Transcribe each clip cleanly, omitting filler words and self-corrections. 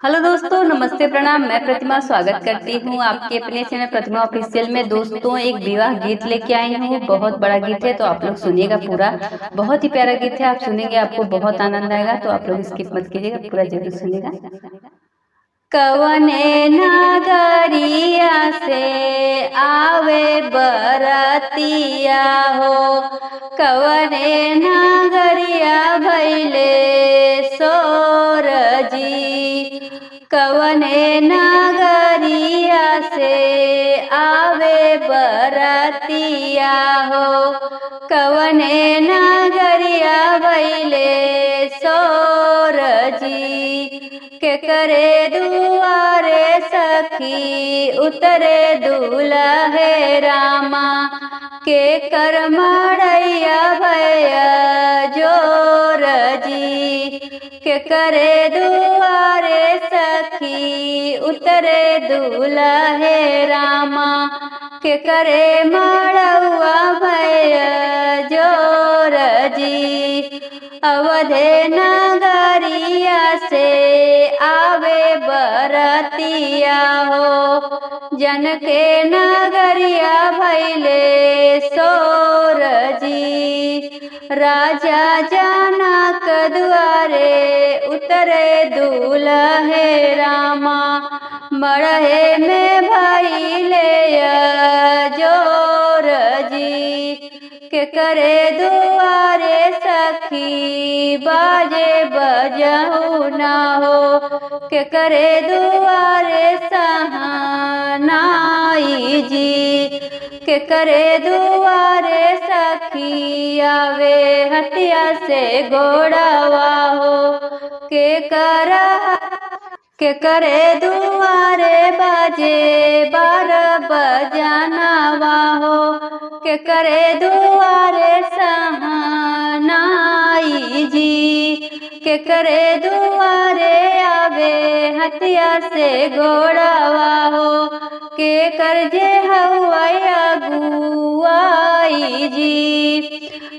Hello दोस्तों, नमस्ते, प्रणाम। मैं प्रतिमा स्वागत करती हूँ आपके अपने चैनल प्रतिमा ऑफिशियल में। दोस्तों, एक विवाह गीत लेके आई हूँ। बहुत बड़ा गीत है, तो आप लोग सुनिएगा पूरा। बहुत ही प्यारा गीत है, आप सुनेंगे आपको बहुत आनंद आएगा। तो आप लोग स्किप मत कीजिएगा, पूरा जरूर सुनिएगा। कवने नगरिया से आवे बरतिया हो, कवने नगरिया भैले सोरजी, कवने नगरिया से आवे बरतिया हो, कवने नगरिया भैले सोरजी, के करे दुआरे सखी उतरे दूल्हे रामा, के कर मड़ैया भैया जोर जी, के करे दुआरे सखी उतरे दूल्हे रामा, के करे मड़ौआ भैया जोर जी, अवधे नगरिया से आवे बरतिया हो, जन के नगरिया भैले सोरजी, राजा जनक द्वारे उतरे दूल्हे रामा, मड़हे में भैले जोर जी, के करे दुआरे सखी बाजे बजहु ना हो, के करे दुआरे सहानाई जी, के करे दुआरे सखी आवे हथिया से घोड़ावा हो, के करे दुआरे बाजे बार बजानावा हो, के करे दुआरे सहानाई जी, के करे दुआरे आवे हथिया से घोड़ावा हो, के कर जे हवाया गुआई जी,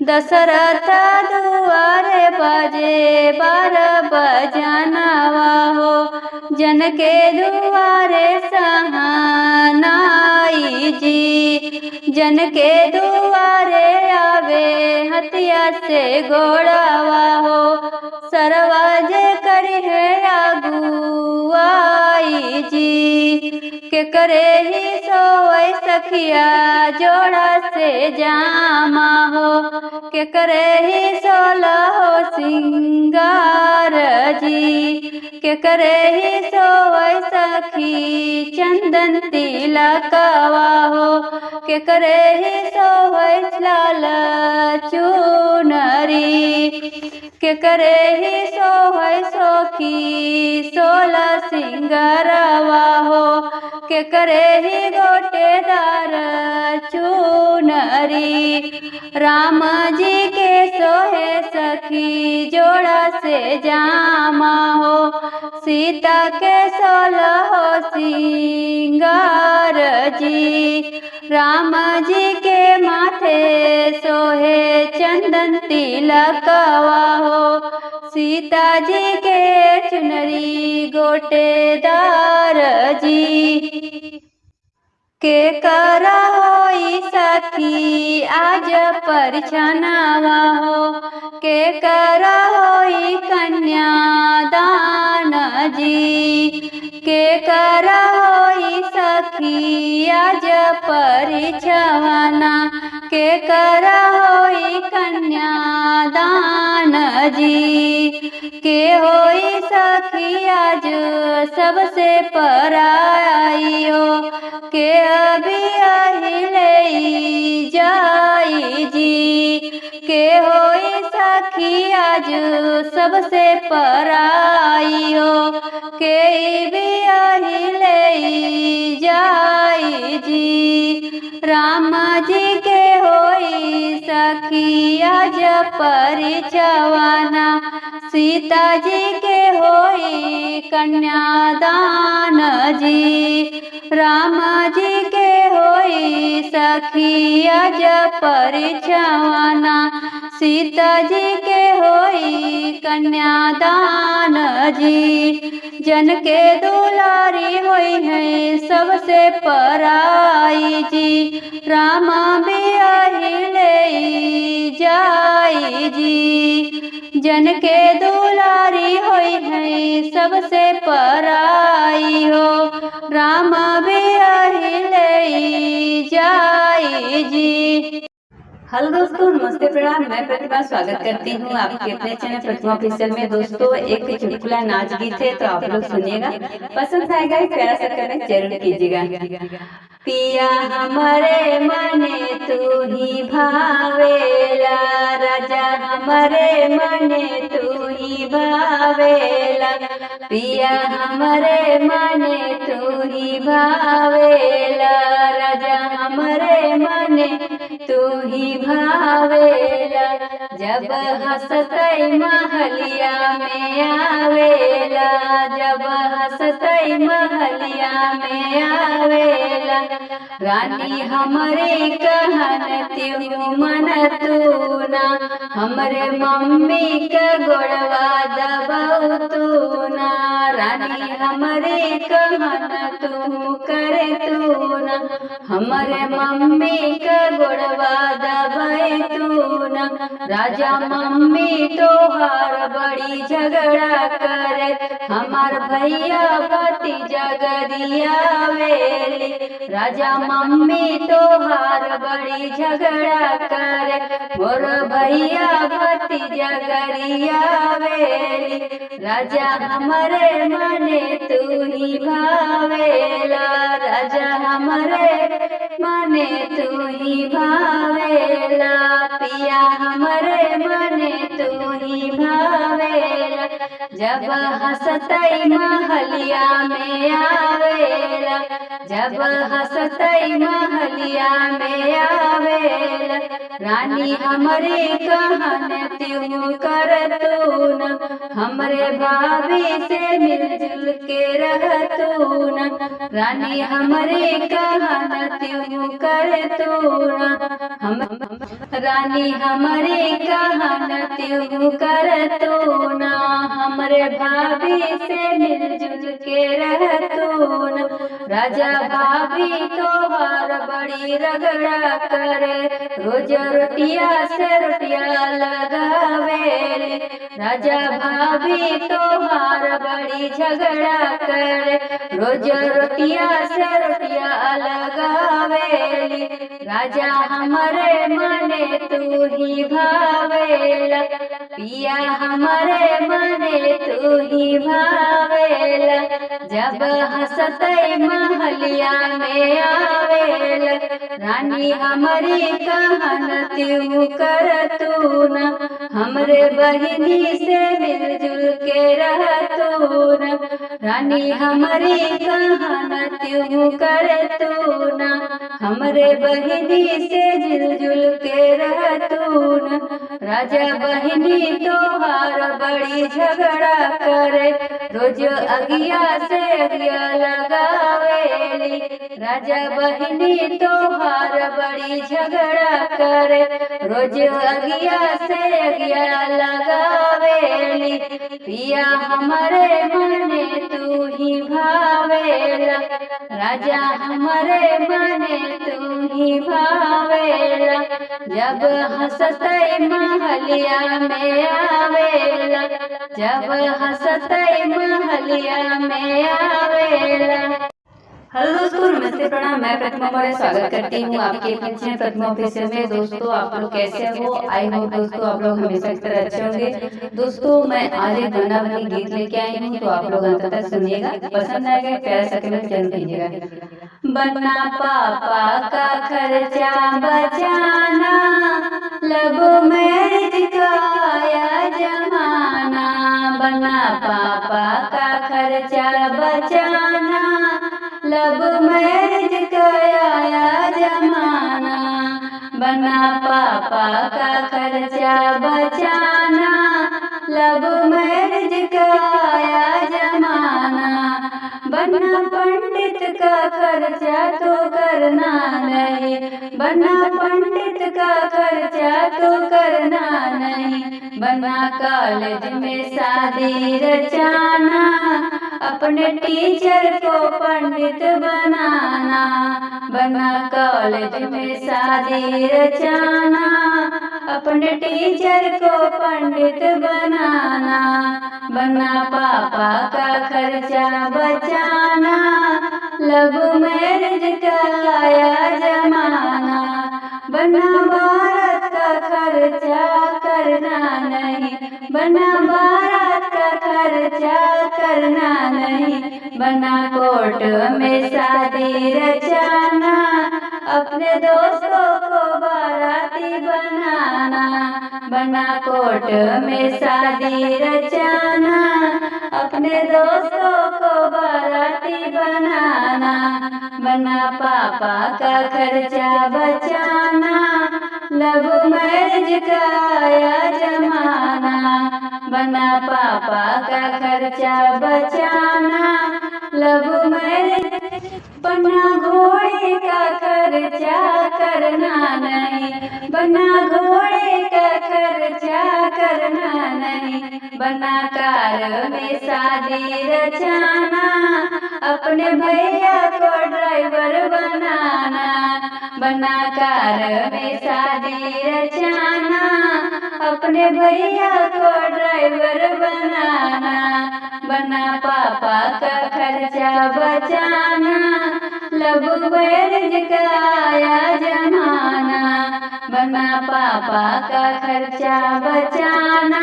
दशरथ दुआरे बाजे बार बजानावा हो, जन के दुआरे सहानाई जी, जन के दुआरे आवे हथिया से घोड़ावा हो, सरवाजे करे है आगुआई जी, के करे ही सोई सखिया जोड़ा से जामा हो, के करे ही सोला हो सिंगार जी, के करे ही सोई सखी चंदन तिलकवा हो, के करे ही सोई लाल चुनरी, के करे ही सोई सोखी सोला सिंगरवा हो, के करे ही गोटेदार चुनरी, राम जी के सोहे सखी जोड़ा से जामा हो, सीता के सोलह हो सिंगार जी, राम जी के माथे सोहे चंदन तिलकवा हो, सीता जी के चुनरी गोटेदार जी, के करा होई सखी आज परिछनावा हो, के करा होई कन्यादान जी, के करा होई सखी आज परिछना, के करा होई कन्यादान जी, के होई सखी आज सबसे पराइयो, के अभी अहिले जाई जी, के होई सखी आज सबसे पराइयो, के भी अहिले जाई जी, राम जी के होई सखी आज परिछवाना, सीता जी के होई कन्यादान जी, राम जी के होई सखिया जब परिछवाना सीता जी के होई कन्यादान जी। जन के दुलारी होई है सबसे पराई जी। राम बियाही ले जाई जी। जन के दुलारी होई है सबसे पराई हो। राम बियाही ले जाई जी। हेलो दोस्तों, नमस्ते, प्रणाम। मैं प्रतिभा स्वागत करती हूँ आपके अपने चैनल प्रतिभा ऑफिशियल में। दोस्तों एक चुटकुला नाच गीत है तो आप लोग सुनिएगा, पसंद आएगा, प्यारा सा कमेंट जरूर कीजिएगा। पिया हमारे मने तू ही भावेला, राजा हमारे मने तू ही भावेला। पिया हमारे मने तू ही भावेला, राजा हमारे मने तू ही भावेला। जब हंसतई महलिया में आवेला, जब हंसतई महलिया में आवेला। रानी हमरे कहन त्यू मन तू ना, हमरे मम्मी के गोड़वा दबाऊ तू ना। रानी हमरे कहन तू करे तू ना, हमरे मम्मी के गोड़वा दबाई तू ना। राजा मम्मी तोहार बड़ी झगड़ा करे, हमार भैया भतीजा गरिया वेली। राजा मम्मी तोहार बड़ी झगड़ा करे, मोर भैया भतीजा गरिया वेली। राजा हमरे मने तू ही भावेला, राजा हमरे मने तू ही भावेला। पिया हमरे मने तू ही भावेला। जब हंसतई महलिया में आवेला, जब हंसतई महलिया में आवेला। रानी हमरे कहन त्यू कर तू न, हमरे भाभी से मिलजुल के रह तू न। रानी हमरे कहन त्यू कर तू न, रानी हमरे कहन त्यू कर तू न। हमरे भाभी से मिलजुल के रह तू न। राजा भाभी तोहार बड़ी रगड़ा करे, रोज रोटिया से रोटिया लगावेले। राजा भाभी तोहार बड़ी झगड़ा करे, रोज रोटिया से रोटिया लगावेली। राजा हमरे मने तू ही भावेला, पिया हमरे मने तू ही भावेला। जब हंसतई महलिया में आवेला, रानी हमरी कहन त्यू कर तू न, हमरे बहिनी से मिलजुल के रह तू न। रानी हमरी कहन त्यू कर तू न, हमरे बहिनी से मिलजुल के रह तू न। राजा बहिनी तोहार बड़ी झगड़ा करे, रोज अगिया से अगिया लगावेली। राजा बहिनी तोहार बड़ी झगड़ा करे, रोज अगिया से अगिया लगावेली। पिया हमरे मने तू ही भावेला, राजा हमरे मने तू ही भावेला। जब हंसतई महलिया में आवेला, जब हंसतई महलिया में आवेला। हेलो दोस्तों, नमस्ते, प्रणाम। मैं प्रतिमा मौर्य स्वागत करती हूँ आपके अपने चैनल प्रतिमा ऑफिशियल में। दोस्तों आप लोग कैसे हो? आई होप दोस्तों आप लोग हमेशा की तरह अच्छे होंगे। दोस्तों मैं आज एक गाना वाली गीत लेके आई हूँ तो आप लोग अंत तक सुनिएगा, पसंद आएगा, प्यारा सा कमेंट जरूर कीजिएगा। बन्ना पापा का खर्चा बचाना, लब मैरिज का आया जमाना। बन्ना पापा का खर्चा बचाना, लब मैरिज का आया जमाना। बन्ना पापा का खर्चा बचाना, लब मैरिज का आया जमाना। बनना पंडित का खर्चा तो करना नहीं, बनना पंडित का खर्चा तो करना नहीं, बनना कॉलेज में शादी रचाना, अपने टीचर को पंडित बनाना, बनना कॉलेज में शादी रचाना, अपने टीचर को पंडित बनाना, बनना पापा का खर्चा बचाना, लव मैरिज का आया जमाना, बनना भारत का खर्चा करना नहीं, बनना भारत का खर्चा करना नहीं, बनना कोर्ट में शादी रचाना, अपने दोस्तों को बाराती बनाना, बनना कोर्ट में शादी रचाना, अपने दोस्तों को बाराती बनाना, बनना पापा का खर्चा बचाना, लव मैरिज का आया जमाना, बनना पापा का खर्चा बचाना, लव मैरिज, बनना घोड़े का खर्चा करना नहीं, बनना घोड़े का खर्चा करना नहीं, बनना कार में शादी रचाना, अपने भैया को ड्राइवर बनाना, बनना कार में शादी रचाना, अपने भैया को ड्राइवर बनाना, बनना पापा का खर्चा बचाना, लव मैरिज का आया जमाना, बनना पापा का खर्चा बचाना,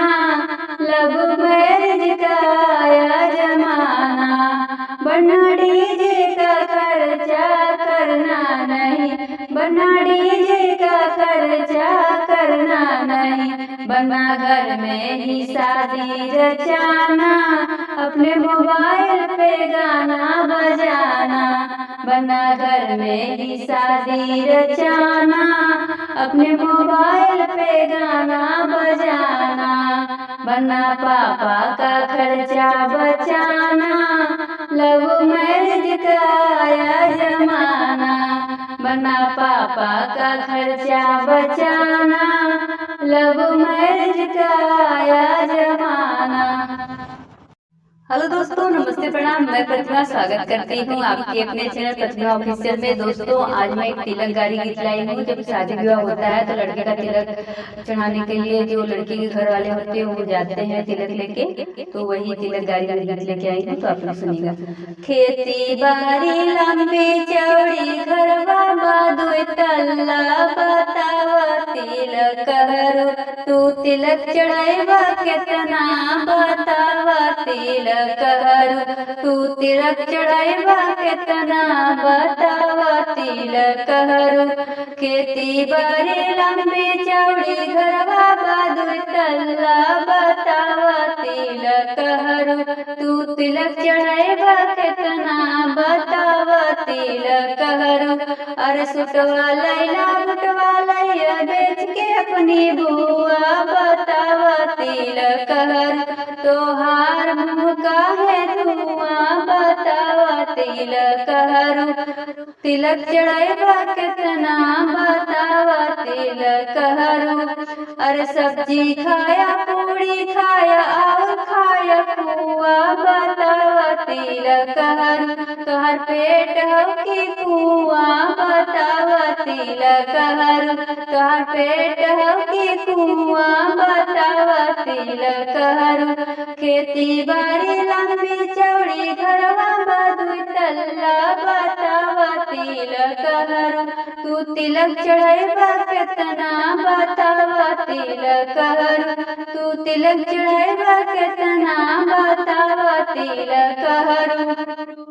लव मैरिज का आया जमाना, बनना डीजे का खर्चा करना नहीं, बनना डीजे का खर्चा करना नहीं, बनना घर में ही शादी रचाना, अपने मोबाइल पे गाना बजाना, बनना घर में ही शादी रचाना, अपने मोबाइल पे गाना बजाना, बनना पापा का खर्चा बचाना, लव मैरिज का आया जमाना, बनना पापा का खर्चा बचाना, लव मैरिज का आया जमाना। हेलो दोस्तों, नमस्ते, प्रणाम। मैं प्रतिमा स्वागत करती हूँ आपके अपने चैनल प्रतिमा ऑफिशियल में। दोस्तों, आज मैं एक तिलक गाड़ी गीत लाई हूँ। जब शादी विवाह होता है तो लड़के का तिलक चढ़ाने के लिए जो लड़की के घर वाले होते हैं वो जाते हैं तिलक लेके, तो वही तिलक गाड़ी गीत लेके आई हूँ, तो आप लोग सुनिएगा। खेती बाड़ी लंबी चौड़ी घरवा बादुई तल्ला बतावा तिलक कहरू, तू तिलक चढ़ावा कितना बतावा तिलक कहरू, तू तिलक चढ़ावा कितना बतावा तिलक कहरू, खेती बाड़ी लंबी चौड़ी घरवा बादुई तल्ला बतावा तिलक कहरू, तू तिलक चढ़ावा कितना बतावा तिलक कहरू, अरे सुटवा लैला बुटवा लैया बेच के अपनी बुआ बतावा तिलक कहरू, तोहार मुँह का है धुआं बतावा तिलक कहरू, तिलक चढ़ावा कितना बतावा तिलक कहरू, अरे सब्जी खाया पूड़ी खाया और खाया पुआ बतावा तिलक कहरू, तोहर पेट हो कि कुआं बतावा तिलक कहरू, तोहर पेट हो कि कुआं बतावा तिलक कहरू, खेती बाड़ी लंबी चौड़ी घरवा बादुई तल्ला बतावा तिलक कहरू, तू तिलक चढ़ावा कितना बतावा तिलक कहरू, तू तिलक चढ़ावा कितना बतावा तिलक कहरू।